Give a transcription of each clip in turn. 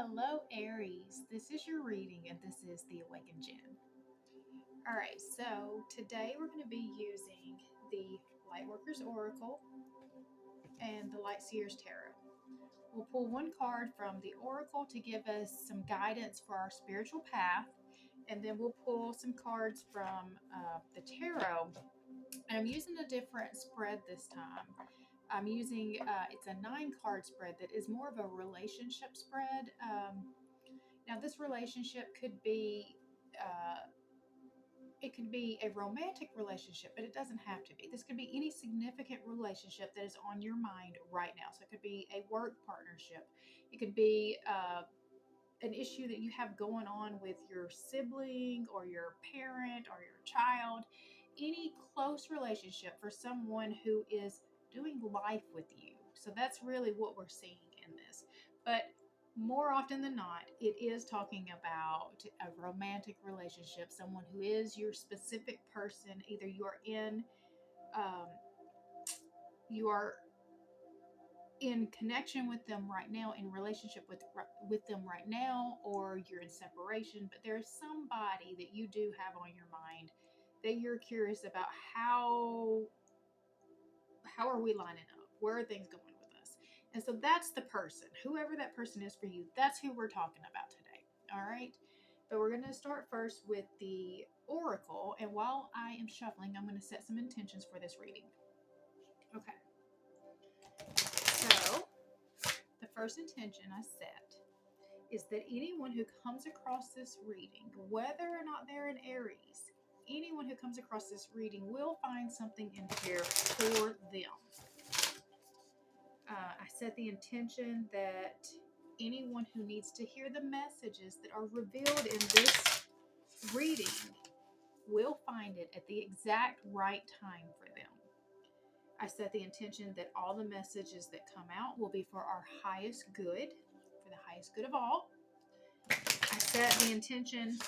Hello, Aries. This is your reading, and this is the Awakened Jenn. All right, so today we're going to be using the Lightworkers Oracle and the Light Seers Tarot. We'll pull one card from the Oracle to give us some guidance for our spiritual path, and then we'll pull some cards from the Tarot. And I'm using a different spread this time. I'm using it's a 9-card spread that is more of a relationship spread. Now, this relationship could be it could be a romantic relationship, but it doesn't have to be. This could be any significant relationship that is on your mind right now. So it could be a work partnership. It could be an issue that you have going on with your sibling or your parent or your child. Any close relationship for someone who is doing life with you. So that's really what we're seeing in this. But more often than not, it is talking about a romantic relationship, someone who is your specific person. Either um, you are in connection with them right now, in relationship with them right now, or you're in separation. But there's somebody that you do have on your mind that you're curious about how are we lining up? Where are things going with us? And so that's the person, whoever that person is for you. That's who we're talking about today. All right. But we're going to start first with the oracle. And while I am shuffling, I'm going to set some intentions for this reading. Okay. So the first intention I set is that anyone who comes across this reading, whether or not they're an Aries, anyone who comes across this reading will find something in here for them. I set the intention that anyone who needs to hear the messages that are revealed in this reading will find it at the exact right time for them. I set the intention that all the messages that come out will be for our highest good, for the highest good of all. I set the intention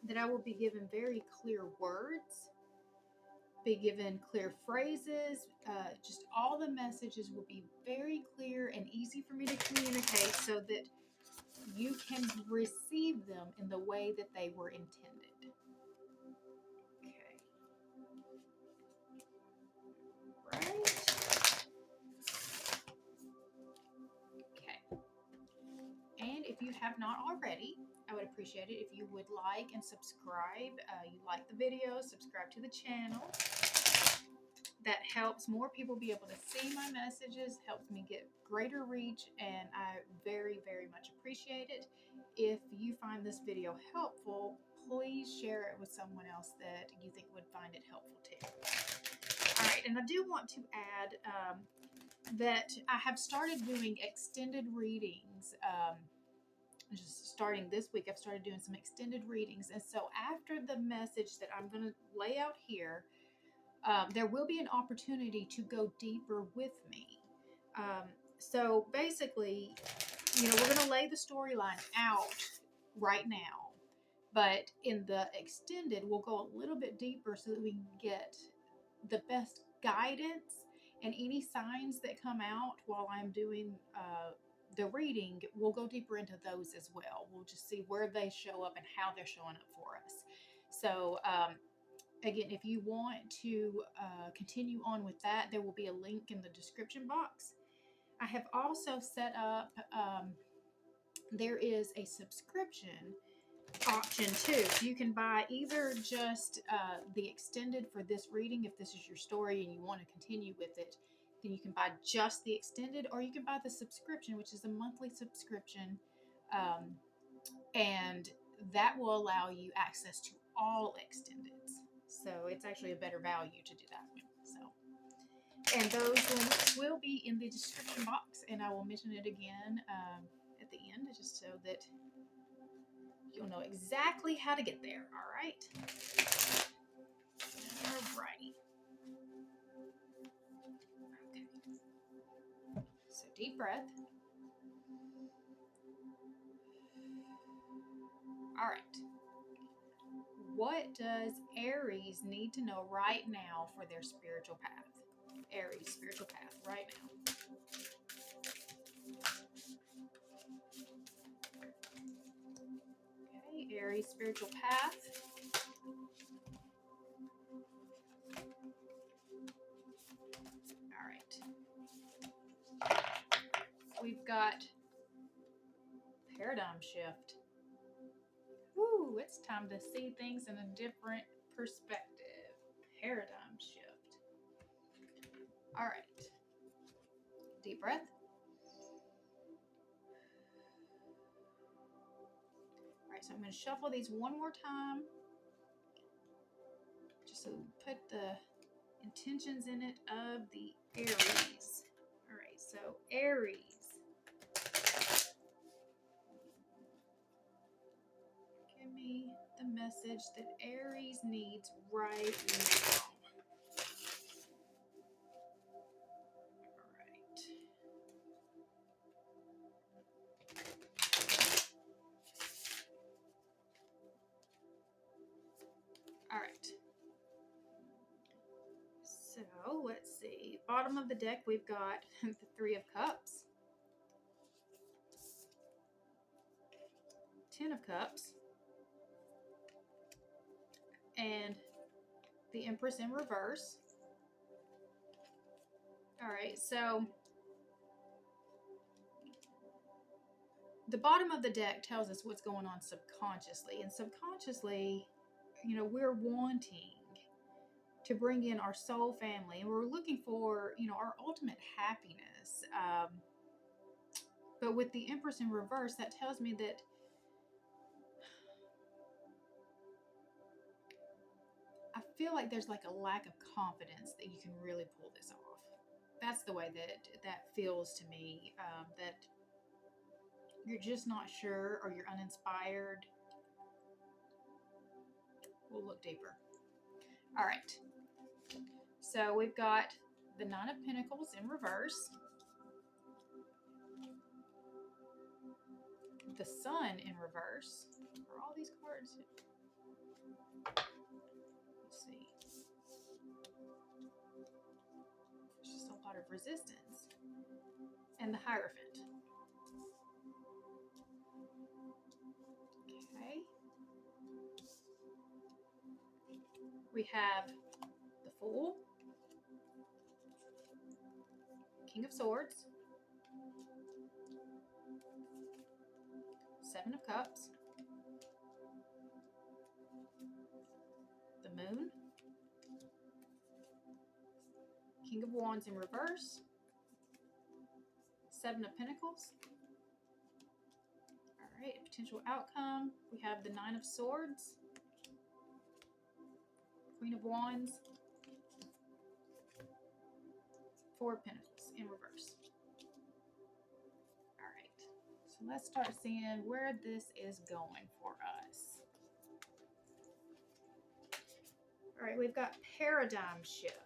that I will be given very clear words, be given clear phrases. Just all the messages will be very clear and easy for me to communicate so that you can receive them in the way that they were intended. Okay. Right. Okay. And if you have not already, I would appreciate it if you would like and subscribe. You like the video, subscribe to the channel. That helps more people be able to see my messages, helps me get greater reach, and I very, very much appreciate it. If you find this video helpful, please share it with someone else that you think would find it helpful too. All right, and I do want to add that I have started doing extended readings. Just starting this week, I've started doing some extended readings. And so after the message that I'm going to lay out here, there will be an opportunity to go deeper with me. So basically, we're going to lay the storyline out right now. But in the extended, we'll go a little bit deeper so that we can get the best guidance, and any signs that come out while I'm doing the reading, we'll go deeper into those as well. We'll just see where they show up and how they're showing up for us. So, again, if you want to continue on with that, there will be a link in the description box. I have also set up, there is a subscription option too. So you can buy either just the extended for this reading, if this is your story and you want to continue with it, then you can buy just the extended, or you can buy the subscription, which is a monthly subscription, and that will allow you access to all extendeds. So it's actually a better value to do that one. So, and those links will be in the description box, and I will mention it again at the end, just so that you'll know exactly how to get there. All right. All righty. Okay. So deep breath. All right. What does Aries need to know right now for their spiritual path? Aries, spiritual path right now. Aries spiritual path. All right. We've got paradigm shift. Woo, it's time to see things in a different perspective. Paradigm shift. All right. Deep breath. All right, so I'm going to shuffle these one more time. Just to put the intentions in it of the Aries. All right, so Aries. Give me the message that Aries needs right now. All right. So let's see. Bottom of the deck, we've got the Three of Cups, Ten of Cups, and the Empress in reverse. All right, so the bottom of the deck tells us what's going on subconsciously. And subconsciously, we're wanting to bring in our soul family, and we're looking for, our ultimate happiness. But with the Empress in reverse, that tells me that I feel like there's like a lack of confidence that you can really pull this off. That's the way that feels to me. That you're just not sure, or you're uninspired. We'll look deeper. All right. So we've got the Nine of Pentacles in reverse, the Sun in reverse. Are all these cards? Let's see. There's just a lot of resistance. And the Hierophant. Okay. We have the Fool, King of Swords, Seven of Cups, the Moon, King of Wands in reverse, Seven of Pentacles. All right, potential outcome. We have the Nine of Swords, Queen of Wands, Four of Pentacles in reverse. All right, so let's start seeing where this is going for us. All right, we've got paradigm shift.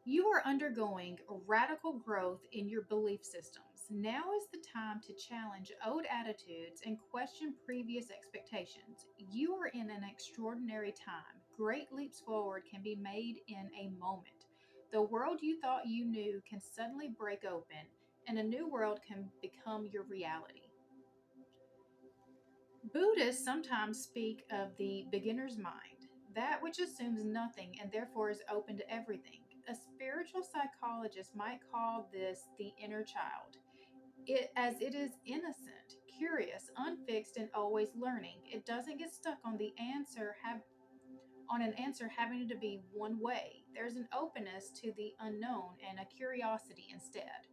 You are undergoing radical growth in your belief systems. Now is the time to challenge old attitudes and question previous expectations. You are in an extraordinary time. Great leaps forward can be made in a moment. The world you thought you knew can suddenly break open, and a new world can become your reality. Buddhists sometimes speak of the beginner's mind, that which assumes nothing and therefore is open to everything. A spiritual psychologist might call this the inner child, as it is innocent, curious, unfixed, and always learning. It doesn't get stuck on an answer having to be one way. There's an openness to the unknown and a curiosity instead.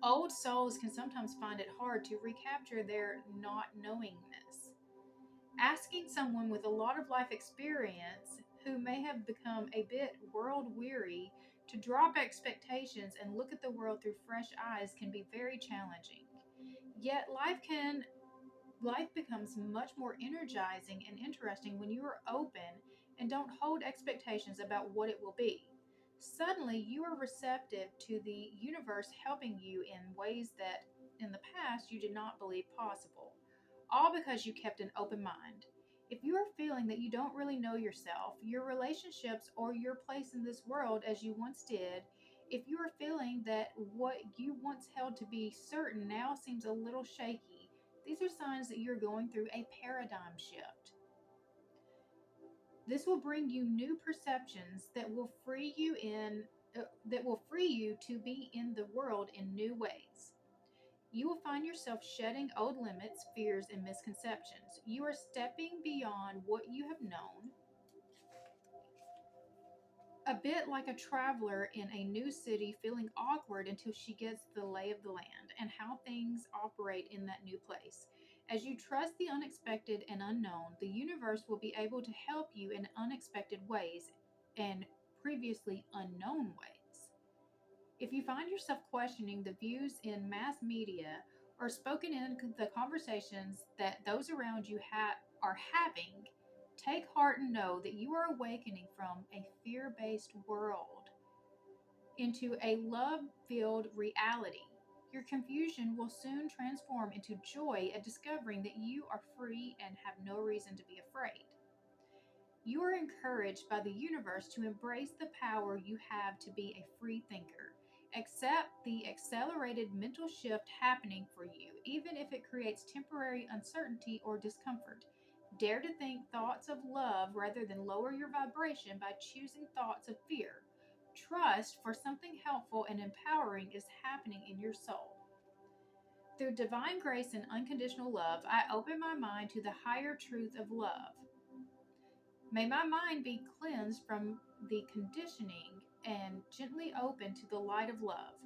Old souls can sometimes find it hard to recapture their not knowingness. Asking someone with a lot of life experience who may have become a bit world weary to drop expectations and look at the world through fresh eyes can be very challenging. Yet life becomes much more energizing and interesting when you are open and don't hold expectations about what it will be. Suddenly, you are receptive to the universe helping you in ways that in the past you did not believe possible, all because you kept an open mind. If you are feeling that you don't really know yourself, your relationships, or your place in this world as you once did, if you are feeling that what you once held to be certain now seems a little shaky, these are signs that you're going through a paradigm shift. This will bring you new perceptions that will free you to be in the world in new ways. You will find yourself shedding old limits, fears, and misconceptions. You are stepping beyond what you have known, a bit like a traveler in a new city feeling awkward until she gets the lay of the land and how things operate in that new place. As you trust the unexpected and unknown, the universe will be able to help you in unexpected ways and previously unknown ways. If you find yourself questioning the views in mass media or spoken in the conversations that those around you are having, take heart and know that you are awakening from a fear based world into a love filled reality. Your confusion will soon transform into joy at discovering that you are free and have no reason to be afraid. You are encouraged by the universe to embrace the power you have to be a free thinker. Accept the accelerated mental shift happening for you, even if it creates temporary uncertainty or discomfort. Dare to think thoughts of love rather than lower your vibration by choosing thoughts of fear. Trust for something helpful and empowering is happening in your soul. Through divine grace and unconditional love, I open my mind to the higher truth of love. May my mind be cleansed from the conditioning and gently open to the light of love.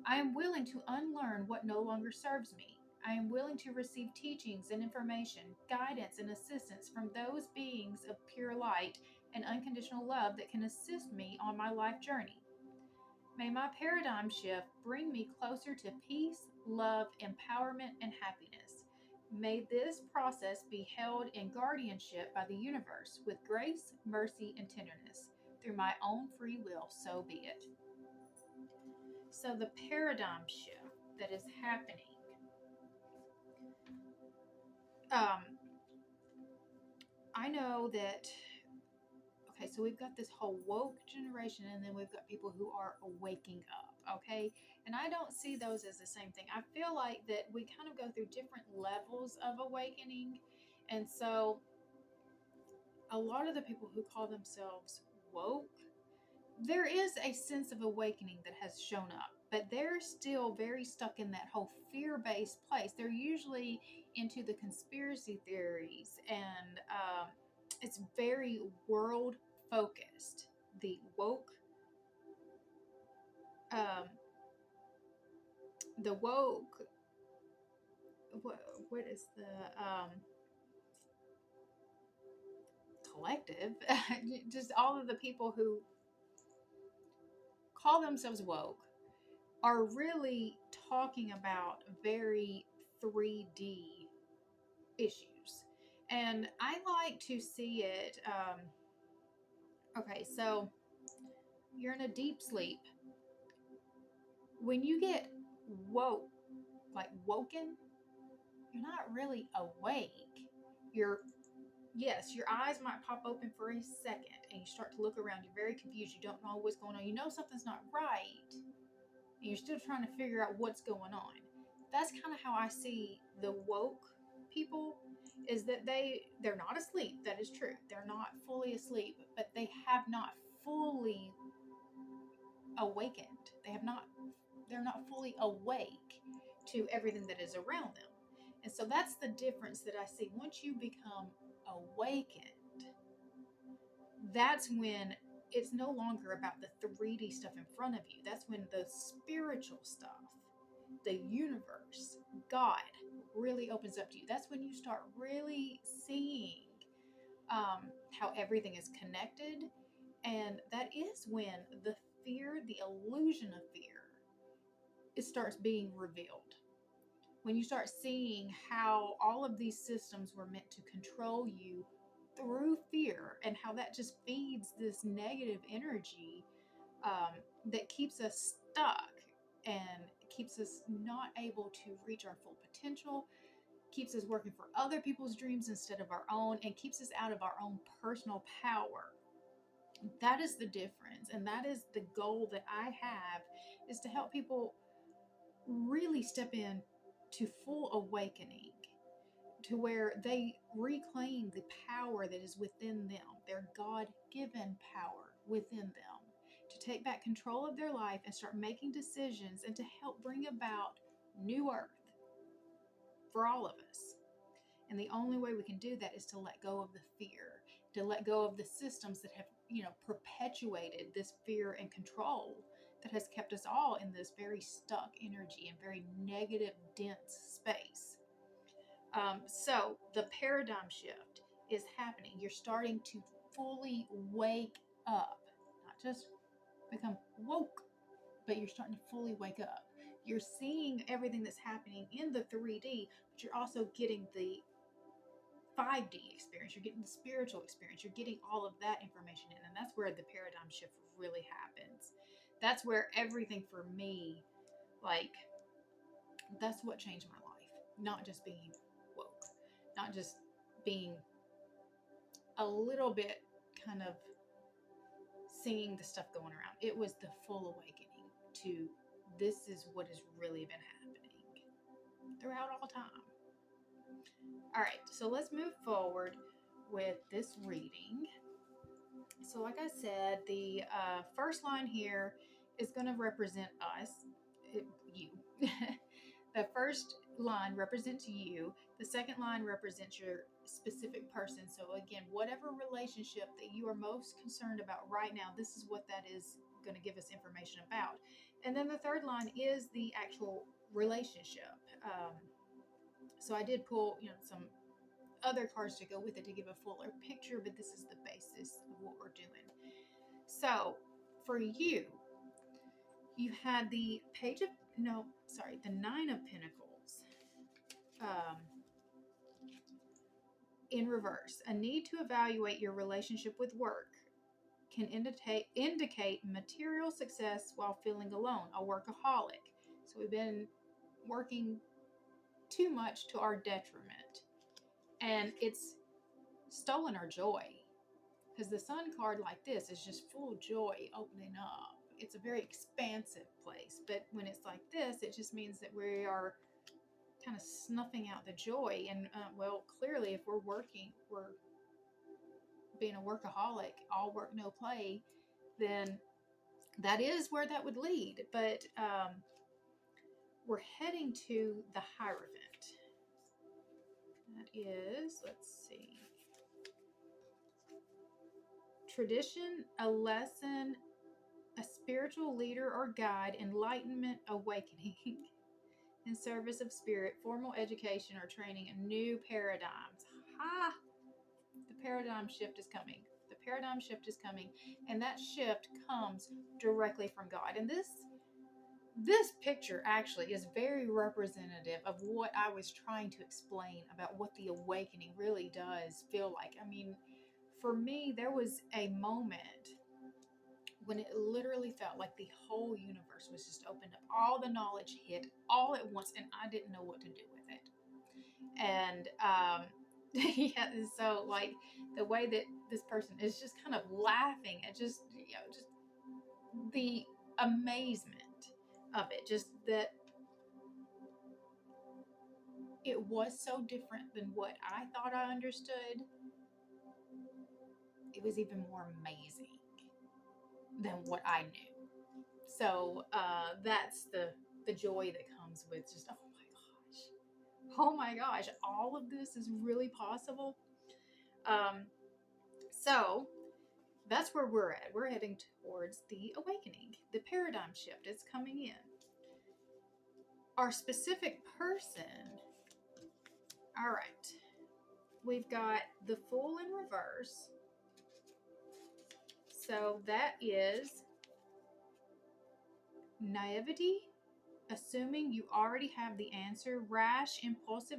I am willing to unlearn what no longer serves me. I am willing to receive teachings and information, guidance and assistance from those beings of pure light and unconditional love that can assist me on my life journey. May my paradigm shift bring me closer to peace, love, empowerment, and happiness. May this process be held in guardianship by the universe with grace, mercy, and tenderness. Through my own free will, so be it. So, the paradigm shift that is happening. Um, I know that, okay, so we've got this whole woke generation, and then we've got people who are waking up, okay? And I don't see those as the same thing. I feel like that we kind of go through different levels of awakening. And so, a lot of the people who call themselves woke, there is a sense of awakening that has shown up, but they're still very stuck in that whole fear based place. They're usually into the conspiracy theories, and it's very world focused. The woke, um, the woke, what is the collective? Just all of the people who call themselves woke are really talking about very 3D issues. And I like to see it. Okay, so you're in a deep sleep. When you get woke, like woken, you're not really awake. You're, yes, your eyes might pop open for a second and you start to look around. You're very confused. You don't know what's going on. You know something's not right. And you're still trying to figure out what's going on. That's kind of how I see the woke people, is that they're not asleep. That is true. They're not fully asleep, but they have not fully awakened. They're not fully awake to everything that is around them. And so that's the difference that I see. Once you become awakened, that's when it's no longer about the 3D stuff in front of you. That's when the spiritual stuff, the universe, God really opens up to you. That's when you start really seeing how everything is connected. And that is when the fear, the illusion of fear, it starts being revealed. When you start seeing how all of these systems were meant to control you through fear, and how that just feeds this negative energy that keeps us stuck and keeps us not able to reach our full potential, keeps us working for other people's dreams instead of our own, and keeps us out of our own personal power. That is the difference, and that is the goal that I have, is to help people really step in to full awakening, to where they reclaim the power that is within them, their God-given power within them, to take back control of their life and start making decisions, and to help bring about new earth for all of us. And the only way we can do that is to let go of the fear, to let go of the systems that have, perpetuated this fear and control that has kept us all in this very stuck energy and very negative, dense space. So the paradigm shift is happening. You're starting to fully wake up, not just become woke, but you're starting to fully wake up. You're seeing everything that's happening in the 3D, but you're also getting the 5D experience. You're getting the spiritual experience. You're getting all of that information in. And that's where the paradigm shift really happens. That's where everything for me, like, that's what changed my life. Not just being woke, not just being a little bit kind of seeing the stuff going around. It was the full awakening to, this is what has really been happening throughout all time. All right, so let's move forward with this reading. So like I said, the first line here is going to represent us, you. The first line represents you. The second line represents your specific person. So again, whatever relationship that you are most concerned about right now, this is what that is going to give us information about. And then the third line is the actual relationship. So I did pull, some other cards to go with it to give a fuller picture, but this is the basis of what we're doing. So for you, you had the the 9 of Pentacles in reverse. A need to evaluate your relationship with work can indicate material success while feeling alone, a workaholic. So we've been working too much to our detriment, and it's stolen our joy. Because the Sun card like this is just full of joy opening up. It's a very expansive place. But when it's like this, it just means that we are kind of snuffing out the joy. And, well, clearly, if we're working, we're being a workaholic, all work, no play, then that is where that would lead. But we're heading to the Hierophant. That is, let's see, tradition, a lesson, a spiritual leader or guide, enlightenment, awakening, in service of spirit, formal education or training, and new paradigms. Ha! The paradigm shift is coming. The paradigm shift is coming, and that shift comes directly from God. And this picture actually is very representative of what I was trying to explain about what the awakening really does feel like. I mean, for me, there was a moment when it literally felt like the whole universe was just opened up. All the knowledge hit all at once, and I didn't know what to do with it. And yeah, so like the way that this person is just kind of laughing at just the amazement of it, just that it was so different than what I thought I understood. It was even more amazing than what I knew. So that's the joy that comes with just, oh my gosh, all of this is really possible. So that's where we're at. We're heading towards the awakening, the paradigm shift. It's coming in. Our specific person. All right. We've got the Fool in reverse. So that is naivety, assuming you already have the answer, rash, impulsive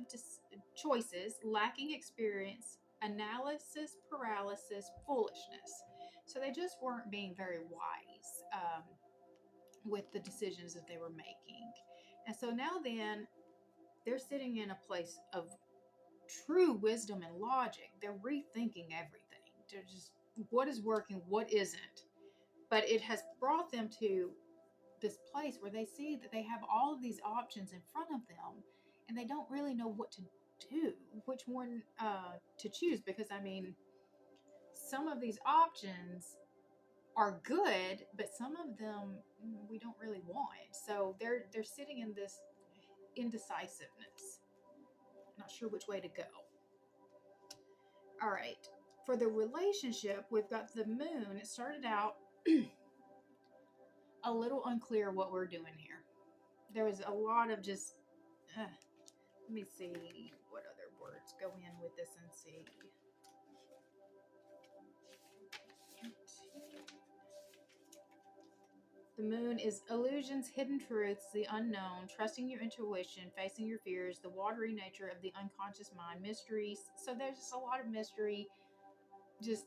choices, lacking experience, analysis paralysis, foolishness. So they just weren't being very wise with the decisions that they were making. And so now then, they're sitting in a place of true wisdom and logic. They're rethinking everything. They're just, what is working, what isn't. But it has brought them to this place where they see that they have all of these options in front of them, and they don't really know what to do, which one to choose. Because I mean, some of these options are good, but some of them we don't really want. So they're sitting in this indecisiveness, not sure which way to go. All right. For the relationship, we've got the moon. It started out a little unclear what we're doing here. There was a lot of just, let me see what other words go in with this and see. The moon is illusions, hidden truths, the unknown, trusting your intuition, facing your fears, the watery nature of the unconscious mind, mysteries. So there's just a lot of mystery. Just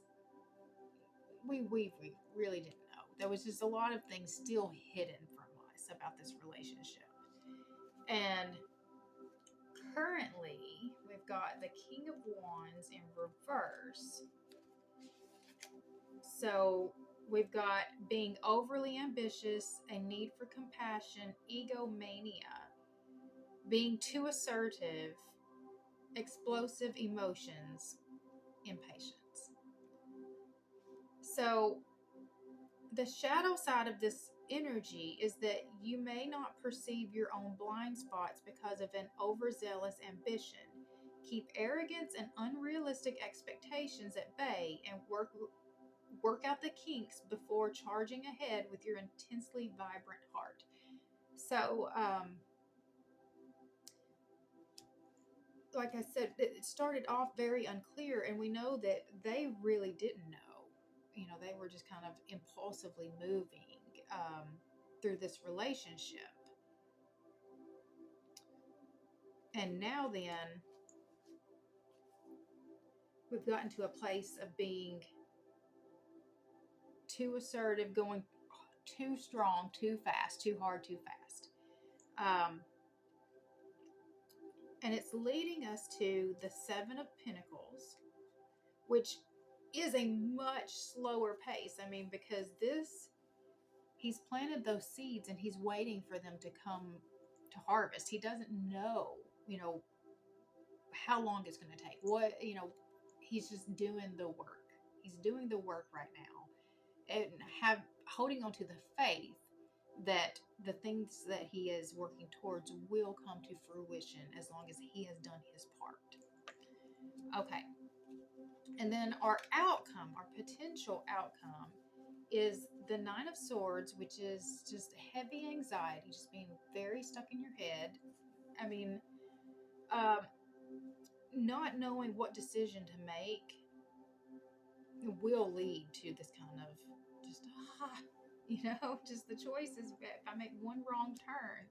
we really didn't know. There was just a lot of things still hidden from us about this relationship. And currently, we've got the King of Wands in reverse. So we've got being overly ambitious, a need for compassion, egomania, being too assertive, explosive emotions, impatience. So the shadow side of this energy is that you may not perceive your own blind spots because of an overzealous ambition. Keep arrogance and unrealistic expectations at bay and work out the kinks before charging ahead with your intensely vibrant heart. So, like I said, it started off very unclear, and we know that they really didn't know. You know, they were just kind of impulsively moving through this relationship. And now, then, we've gotten to a place of being too assertive, going too strong, too fast, too hard, too fast. And it's leading us to the Seven of Pentacles, which is a much slower pace. I mean, because he's planted those seeds and he's waiting for them to come to harvest. He doesn't know, how long it's going to take. He's just doing the work. He's doing the work right now, and holding on to the faith that the things that he is working towards will come to fruition as long as he has done his part. Okay. And then our outcome, our potential outcome, is the Nine of Swords, which is just heavy anxiety, just being very stuck in your head. I mean, not knowing what decision to make will lead to this kind of just, just the choices. If I make one wrong turn,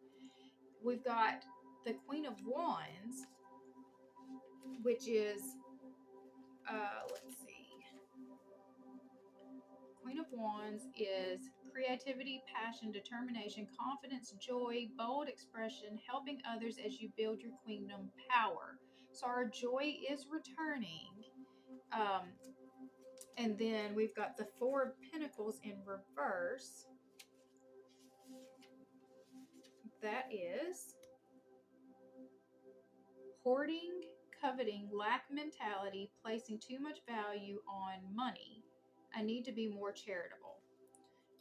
we've got the Queen of Wands, which is, let's see. Queen of Wands is creativity, passion, determination, confidence, joy, bold expression, helping others as you build your queendom power. So our joy is returning. And then we've got the Four of Pentacles in reverse. That is hoarding, coveting, lack mentality, placing too much value on money. I need to be more charitable.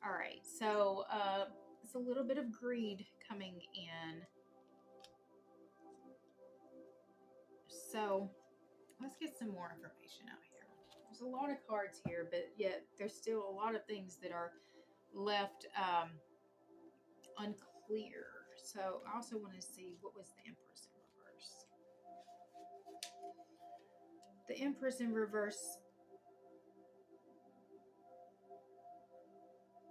All right, so it's a little bit of greed coming in. So let's get some more information out here. There's a lot of cards here, but yet there's still a lot of things that are left unclear. So I also want to see, what was the Empress in reverse? The Empress in reverse,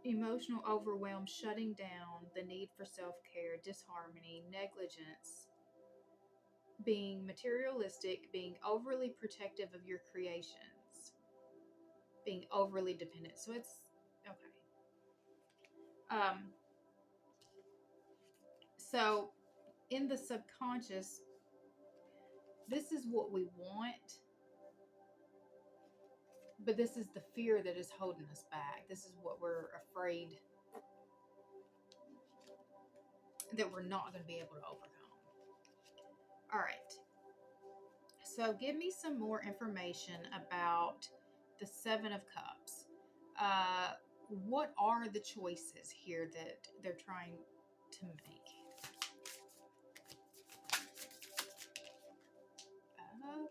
emotional overwhelm, shutting down, the need for self-care, disharmony, negligence, being materialistic, being overly protective of your creations, being overly dependent. So it's okay. So in the subconscious, this is what we want, but this is the fear that is holding us back. This is what we're afraid that we're not going to be able to overcome. All right. So give me some more information about the Seven of Cups. Uh, what are the choices here that they're trying to make?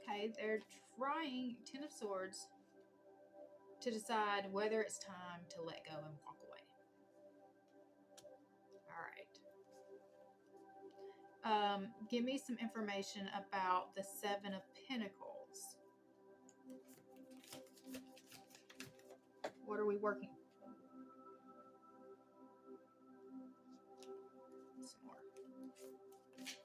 Okay, they're trying, Ten of Swords, to decide whether it's time to let go and walk away. All right. Give me some information about the Seven of Pentacles. What are we working? Some more. Okay.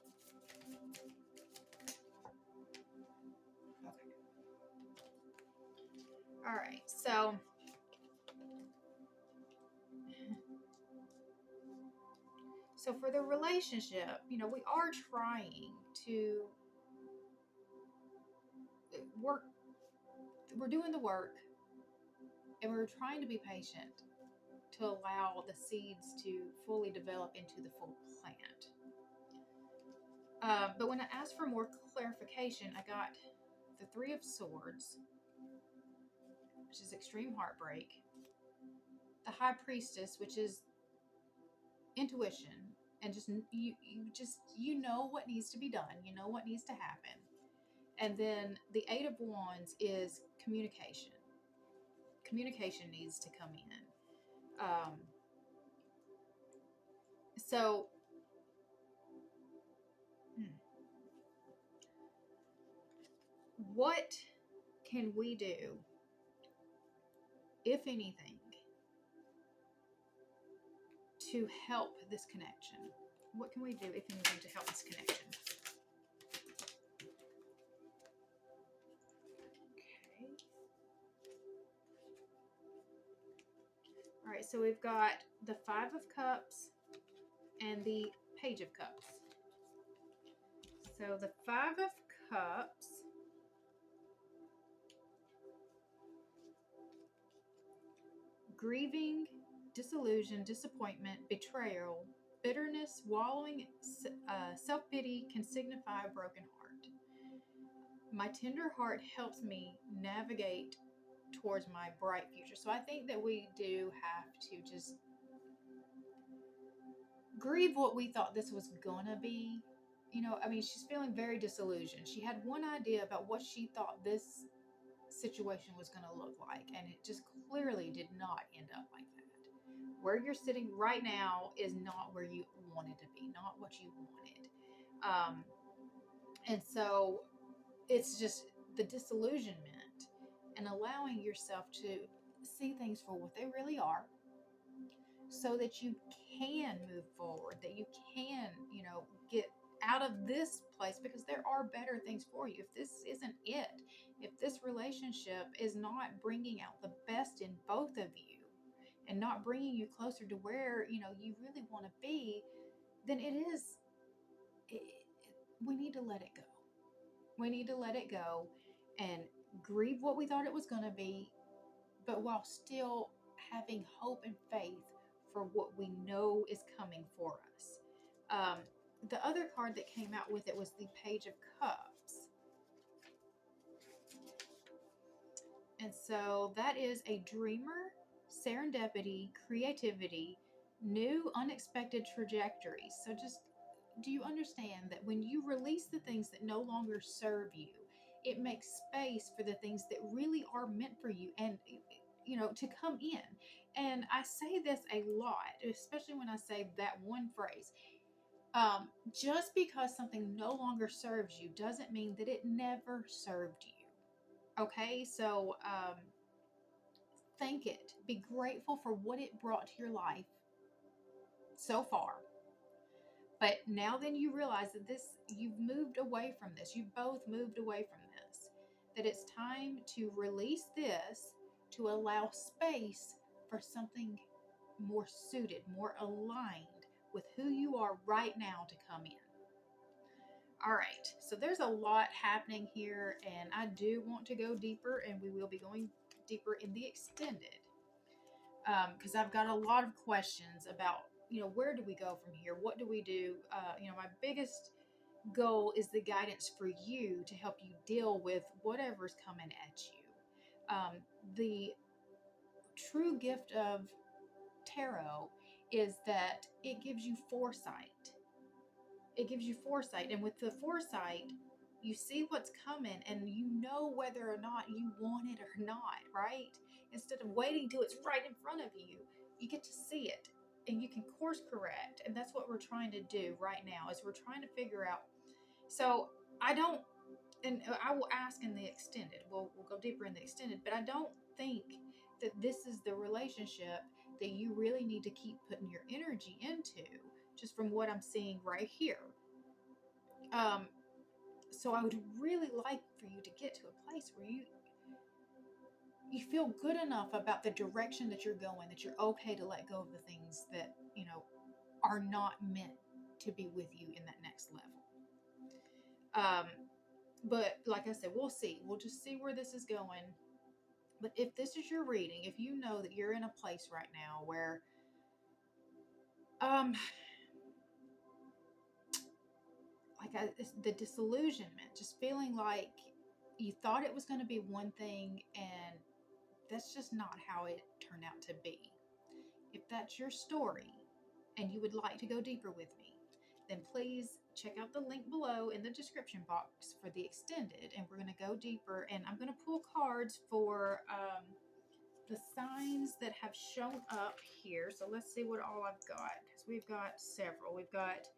All right. So for the relationship, we are trying to work. We're doing the work, and we're trying to be patient to allow the seeds to fully develop into the full plant. But when I asked for more clarification, I got the Three of Swords, which is extreme heartbreak, the High Priestess, which is intuition, and you know what needs to be done, you know what needs to happen. And then the Eight of Wands is communication. Communication needs to come in. So what can we do, if anything, to help this connection? What can we do, if anything, to help this connection? Okay. All right, so we've got the Five of Cups and the Page of Cups. So the Five of Cups grieving, disillusion, disappointment, betrayal, bitterness, wallowing, self-pity can signify a broken heart. My tender heart helps me navigate towards my bright future. So I think that we do have to just grieve what we thought this was gonna be. She's feeling very disillusioned. She had one idea about what she thought this situation was going to look like, and it just clearly did not end up like that. Where you're sitting right now is not where you wanted to be, not what you wanted. And so it's just the disillusionment and allowing yourself to see things for what they really are, so that you can move forward, that you can, get out of this place, because there are better things for you. If this isn't it, if this relationship is not bringing out the best in both of you and not bringing you closer to where, you really want to be, then we need to let it go. We need to let it go and grieve what we thought it was going to be, but while still having hope and faith for what we know is coming for us. The other card that came out with it was the Page of Cups. And so that is a dreamer, serendipity, creativity, new unexpected trajectories. So just, do you understand that when you release the things that no longer serve you, it makes space for the things that really are meant for you, and to come in. And I say this a lot, especially when I say that one phrase. Just because something no longer serves you doesn't mean that it never served you. Okay, so thank it. Be grateful for what it brought to your life so far. But now then you realize that you've moved away from this. You both moved away from this. That it's time to release this, to allow space for something more suited, more aligned with who you are right now to come in. All right, so there's a lot happening here, and I do want to go deeper, and we will be going deeper in the extended, because I've got a lot of questions about, where do we go from here? What do we do? My biggest goal is the guidance for you to help you deal with whatever's coming at you. The true gift of tarot is that it gives you foresight. It gives you foresight, and with the foresight, you see what's coming and you know whether or not you want it or not, right? Instead of waiting till it's right in front of you, you get to see it and you can course correct. And that's what we're trying to do right now, is we're trying to figure out. So I don't, and I will ask in the extended, we'll go deeper in the extended, but I don't think that this is the relationship that you really need to keep putting your energy into, just from what I'm seeing right here. um so I would really like for you to get to a place where you feel good enough about the direction that you're going, that you're okay to let go of the things that are not meant to be with you in that next level. But like I said, we'll see. We'll just see where this is going. But if this is your reading, if you know that you're in a place right now where the disillusionment, just feeling like you thought it was going to be one thing and that's just not how it turned out to be. If that's your story and you would like to go deeper with me, then please check out the link below in the description box for the extended, and we're going to go deeper. And I'm going to pull cards for the signs that have shown up here. So let's see what all I've got, because we've got several. We've got,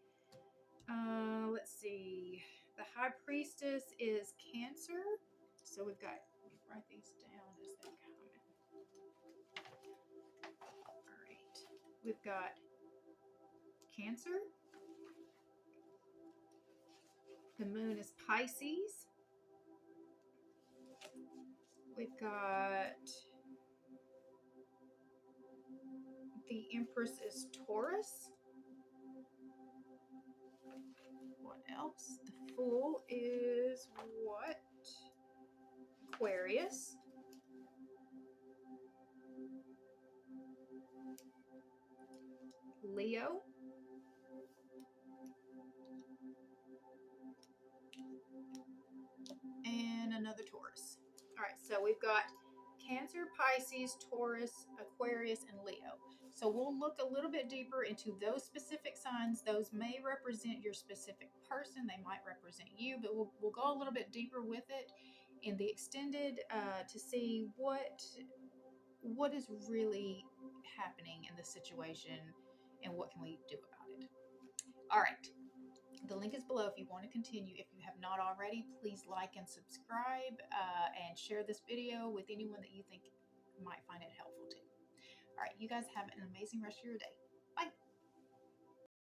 let's see, the High Priestess is Cancer. So we've got, let me write these down as they come. All right. We've got Cancer. The Moon is Pisces. We've got the Empress is Taurus. What else? The Fool is what? Aquarius. Leo. And another Taurus. All right, so we've got Cancer, Pisces, Taurus, Aquarius, and Leo. So we'll look a little bit deeper into those specific signs. Those may represent your specific person. They might represent you, but we'll go a little bit deeper with it in the extended to see what is really happening in the situation and what can we do about it. All right. The link is below if you want to continue. If you have not already, please like and subscribe and share this video with anyone that you think might find it helpful too. All right, you guys have an amazing rest of your day.